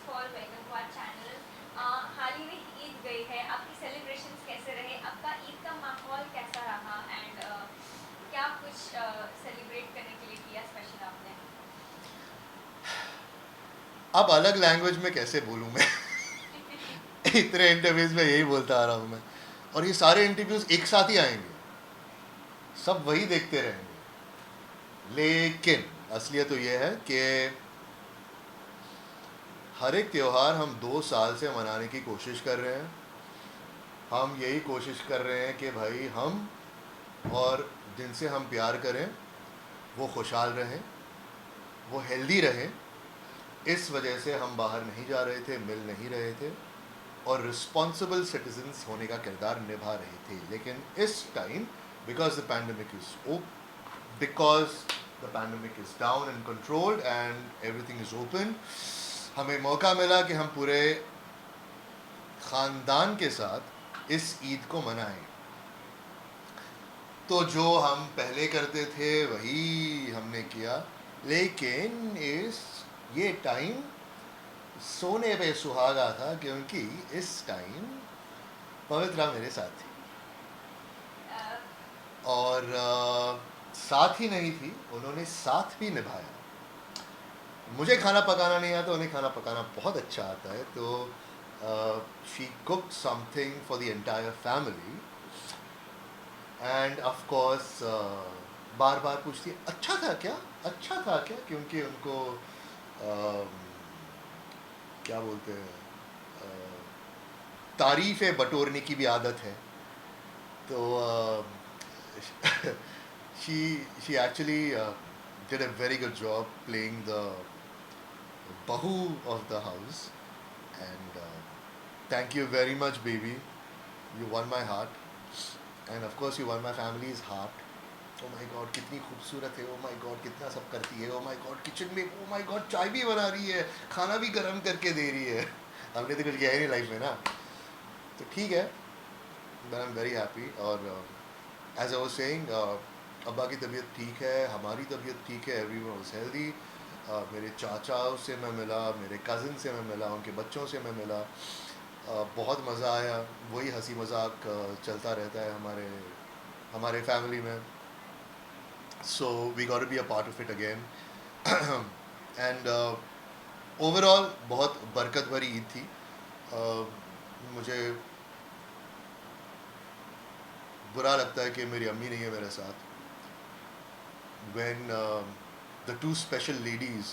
For welcome to our channel. हाल ही में ईद गई है, आपकी सेलिब्रेशंस कैसे रहे? आपका ईद का माहौल कैसा रहा? एंड क्या कुछ सेलिब्रेट करने के लिए किया स्पेशल आपने? अब अलग लैंग्वेज में कैसे बोलूँ मैं इतने इंटरव्यूज में यही बोलता आ रहा हूँ मैं, और ये सारे इंटरव्यूज एक साथ ही आएंगे, सब वही देखते रहेंगे। लेकिन असलियत तो ये है कि हर एक त्यौहार हम 2 साल से मनाने की कोशिश कर रहे हैं। हम यही कोशिश कर रहे हैं कि भाई हम और जिनसे हम प्यार करें वो खुशहाल रहें, वो हेल्दी रहें। इस वजह से हम बाहर नहीं जा रहे थे, मिल नहीं रहे थे और रिस्पॉन्सिबल सिटीजन्स होने का किरदार निभा रहे थे। लेकिन इस time because the pandemic is because the pandemic is down and controlled and everything is open, हमें मौका मिला कि हम पूरे ख़ानदान के साथ इस ईद को मनाएं। तो जो हम पहले करते थे वही हमने किया, लेकिन ये टाइम सोने पे सुहागा था क्योंकि इस टाइम पवित्रा मेरे साथ थी। Uh, और साथ ही नहीं थी, उन्होंने साथ भी निभाया। मुझे खाना पकाना नहीं आता, उन्हें खाना पकाना बहुत अच्छा आता है। तो she cooked something for the entire family and of course बार बार पूछती है अच्छा था क्या, अच्छा था क्या, क्योंकि उनको क्या बोलते हैं, तारीफ़ें बटोरने की भी आदत है। तो she actually did a very good job playing the bahu of the house, and thank you very much baby, you won my heart and of course you won my family's heart. Oh my god कितनी खूबसूरत है, oh my god कितना सब करती है, oh my god kitchen में, oh my god चाय भी बना रही है, खाना भी गर्म करके दे रही है। हमने तो कुछ किया ही नहीं लाइफ में ना, तो ठीक है, but I'm very happy। और एज आई वाज सेइंग, अब्बा की तबीयत ठीक है, हमारी तबीयत ठीक है, एवरीवन वाज हेल्दी। मेरे चाचा से मैं मिला, मेरे कज़न से मैं मिला, उनके बच्चों से मैं मिला, बहुत मज़ा आया। वही हंसी मजाक चलता रहता है हमारे हमारे फैमिली में। So we got to be a part of it again and overall बहुत बरकत भरी ईद थी। मुझे बुरा लगता है कि मेरी अम्मी नहीं है मेरे साथ। when the two special ladies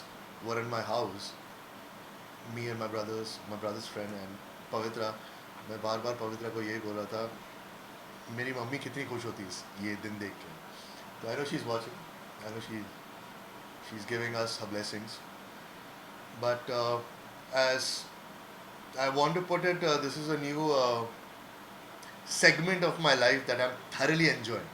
were in my house, me and my brother's friend and Pavitra, मैं बार बार पवित्रा को यही बोला था, मेरी मम्मी कितनी खुश होती ये दिन देख के। तो I know she is watching, I know she is giving us her blessings, but as I want to put it, this is a new segment of my life that I'm thoroughly enjoying.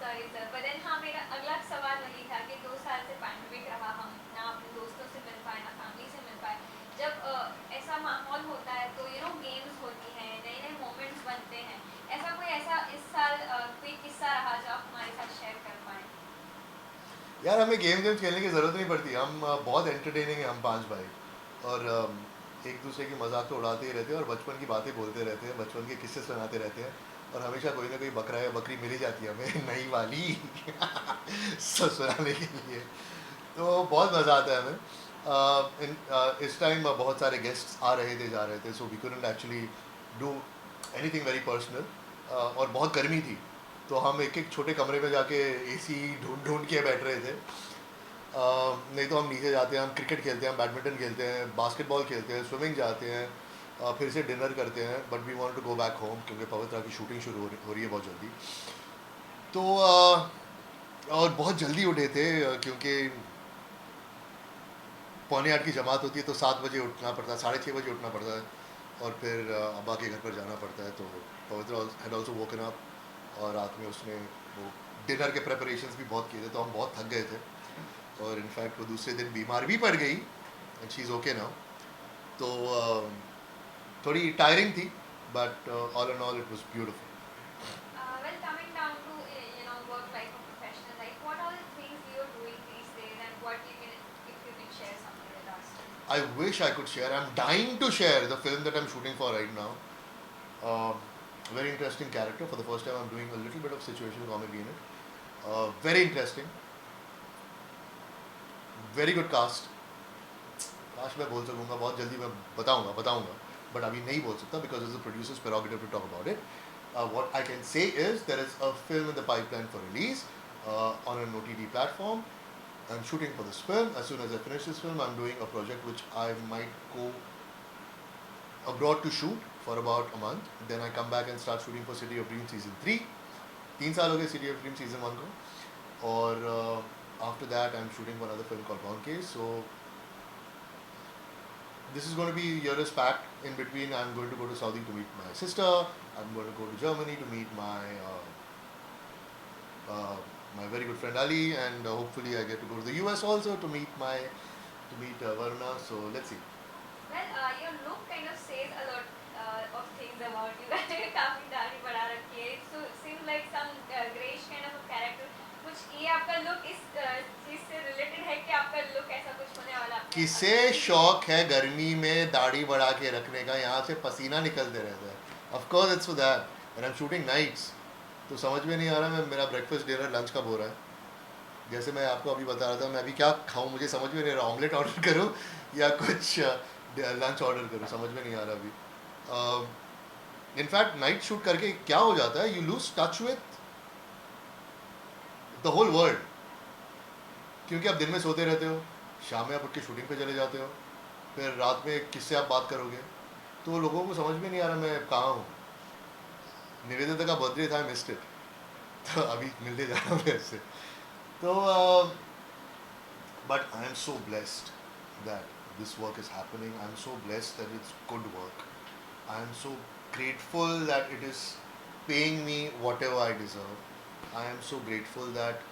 Sorry sir, पर then हाँ, मेरा अगला सवाल वही था कि 2 साल से पैंडमिक रहा, हम ना अपने दोस्तों से मिल पाए ना फैमिली से मिल पाए। जब ऐसा माहौल होता है तो गेम्स होती हैं, नए नए मोमेंट्स बनते हैं। ऐसा इस साल कोई किस्सा रहा जो आप हमारे साथ शेयर कर पाएँ? यार हमें गेम्स खेलने की ज़रूरत नहीं पड़ती, हम बहुत एंटरटेनिंग हैं हम 5 भाई, और एक दूसरे की मजाक तो उड़ाते ही रहते हैं और बचपन की बातें बोलते रहते हैं, बचपन के किस्से सुनाते रहते हैं, और हमेशा कोई ना कोई बकरा या बकरी मिल ही जाती है हमें नई वाली सुनाने के लिए। तो बहुत मज़ा आता है हमें। इस टाइम बहुत सारे गेस्ट्स आ रहे थे जा रहे थे, so we couldn't actually do anything very personal, और बहुत गर्मी थी, तो हम एक एक छोटे कमरे में जाके एसी ढूंढ ढूंढ के बैठ रहे थे। नहीं तो हम नीचे जाते हैं, हम क्रिकेट खेलते हैं, बैडमिंटन खेलते हैं, बास्केटबॉल खेलते हैं, स्विमिंग जाते हैं, फिर से डिनर करते हैं, but we want to go back home क्योंकि पवित्रा की शूटिंग शुरू हो रही है बहुत जल्दी। तो और बहुत जल्दी उठे थे, क्योंकि 7:45 की जमात होती है, तो 7 बजे उठना पड़ता है, 6:30 बजे उठना पड़ता है, और फिर अब्बा के घर पर जाना पड़ता है। तो पवित्रा हैड ऑल्सो वोकन अप, और रात में उसने वो डिनर के प्रेपरेशंस भी बहुत किए थे, तो हम बहुत थक गए थे, और इनफैक्ट वो दूसरे दिन बीमार भी पड़ गई, and she is okay now. तो थोड़ी टायरिंग थी, but all and all it was beautiful. Well, coming down to work life or professional life, what all things you're doing these days, and what you can, if you can share something with us? I wish I could share. I'm dying to share the film that I'm shooting for right now. Very interesting character. For the first time, I'm doing a little bit of situational comedy in it. Very interesting. Very good cast. काश मैं बोल सकूँगा बहुत जल्दी मैं बताऊँगा but अभी नहीं बोल सकता because it's the producer's prerogative to talk about it. What I can say is there is a film in the pipeline for release on an OTT platform. I'm shooting for this film. As soon as I finish this film, I'm doing a project which I might go abroad to shoot for about a month. Then I come back and start shooting for City of Dreams season 3. 3 साल हो गए City of Dreams season 1 को और after that I'm shooting for another film called Bonke. So this is going to be year is packed. In between, I'm going to go to Saudi to meet my sister. I'm going to go to Germany to meet my very good friend Ali, and hopefully I get to go to the US also to meet Varuna. So let's see. Well, your look kind of says a lot of things about you. काफी दाढ़ी बढ़ा रखी है. So seems like some grayish kind of a character. कुछ ये आपका look इस चीज से related है कि आपका look ऐसा कुछ होने वाला है? किसे शौक है गर्मी में दाढ़ी बढ़ा के रखने का यहाँ से पसीना निकलते रहता है. Of course it's for that. And I'm shooting nights. तो समझ में नहीं आ रहा मैं मेरा ब्रेकफास्ट डिनर लंच कब हो रहा है. जैसे मैं आपको अभी बता रहा था मैं अभी क्या खाऊं मुझे समझ में नहीं आ रहा. ऑमलेट ऑर्डर करूं या कुछ लंच ऑर्डर करूं समझ में नहीं आ रहा अभी. इनफैक्ट नाइट शूट करके क्या हो जाता है you lose touch with the whole world. क्योंकि आप दिन में सोते रहते हो शाम में आप उठ के शूटिंग पे चले जाते हो फिर रात में किससे आप बात करोगे तो लोगों को समझ में नहीं आ रहा मैं कहाँ हूँ. निवेदिता का बर्थडे था मिस्ड इट तो अभी मिलते जा रहा हूँ ऐसे. तो but I am so blessed that this work is happening. I'm so blessed that it's good work. I'm so grateful that it is paying me whatever I deserve. I am so grateful that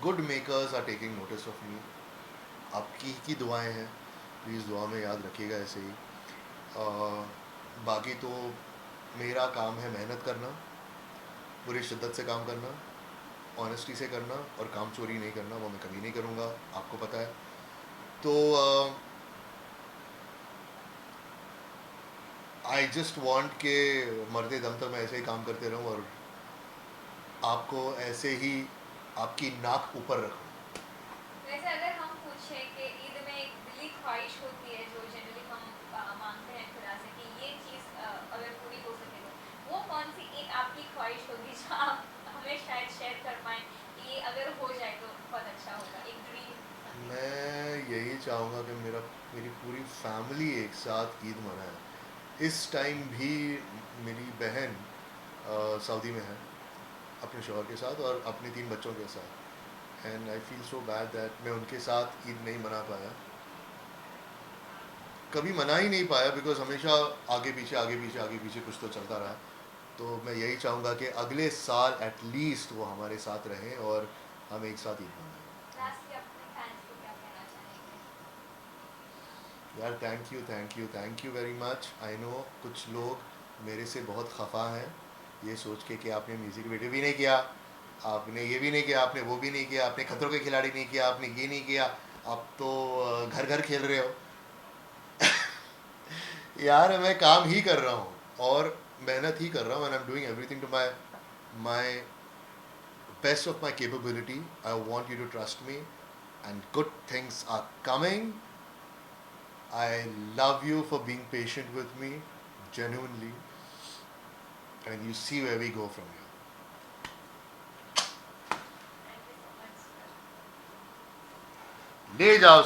good makers are taking notice of me. आपकी ही दुआएं हैं please दुआ में याद रखिएगा ऐसे ही. बाकी तो मेरा काम है मेहनत करना पूरी शिद्दत से काम करना ऑनेस्टी से करना और काम चोरी नहीं करना. वो मैं कभी नहीं करूँगा आपको पता है. तो आई जस्ट वांट के मरते दम तक मैं ऐसे ही काम करते रहूं और आपको ऐसे ही आपकी नाक ऊपर रखूं. वैसे अगर हम पूछें कि ईद में एक दिली ख्वाहिश होती है जो जनरली हम मांगते हैं खुदा से कि ये चीज़ अगर पूरी हो सके तो वो कौन सी एक आपकी ख्वाहिश होगी जो आप हमें शायद शेयर कर पाएँ कि ये अगर हो जाए तो बहुत अच्छा होगा एक ड्रीम. मैं यही चाहूँगा कि मेरी पूरी फैमिली एक साथ ईद मनाए. इस टाइम भी मेरी बहन सऊदी में है अपने शौहर के साथ और अपने 3 बच्चों के साथ. And I feel so bad that मैं उनके साथ ईद नहीं मना पाया कभी मना ही नहीं पाया बिकॉज हमेशा आगे पीछे कुछ तो चलता रहा. तो मैं यही चाहूँगा कि अगले साल एटलीस्ट वो हमारे साथ रहें और हम एक साथ ईद मनाएं. लास्टली अपने फैंस को क्या कहना चाहेंगे? यार thank you very much. I know कुछ लोग मेरे से बहुत खफा हैं ये सोच के कि आपने म्यूज़िक वीडियो भी नहीं किया आपने ये भी नहीं किया आपने वो भी नहीं किया आपने खतरों के खिलाड़ी नहीं किया आपने ये नहीं किया आप तो घर घर खेल रहे हो. यार मैं काम ही कर रहा हूँ और मेहनत ही कर रहा हूँ and I am doing everything to my best of my capability. I want you to trust me and good things are coming. I love you for being patient with me genuinely and you see where we go from here. Thank you so much. ले जाओ सब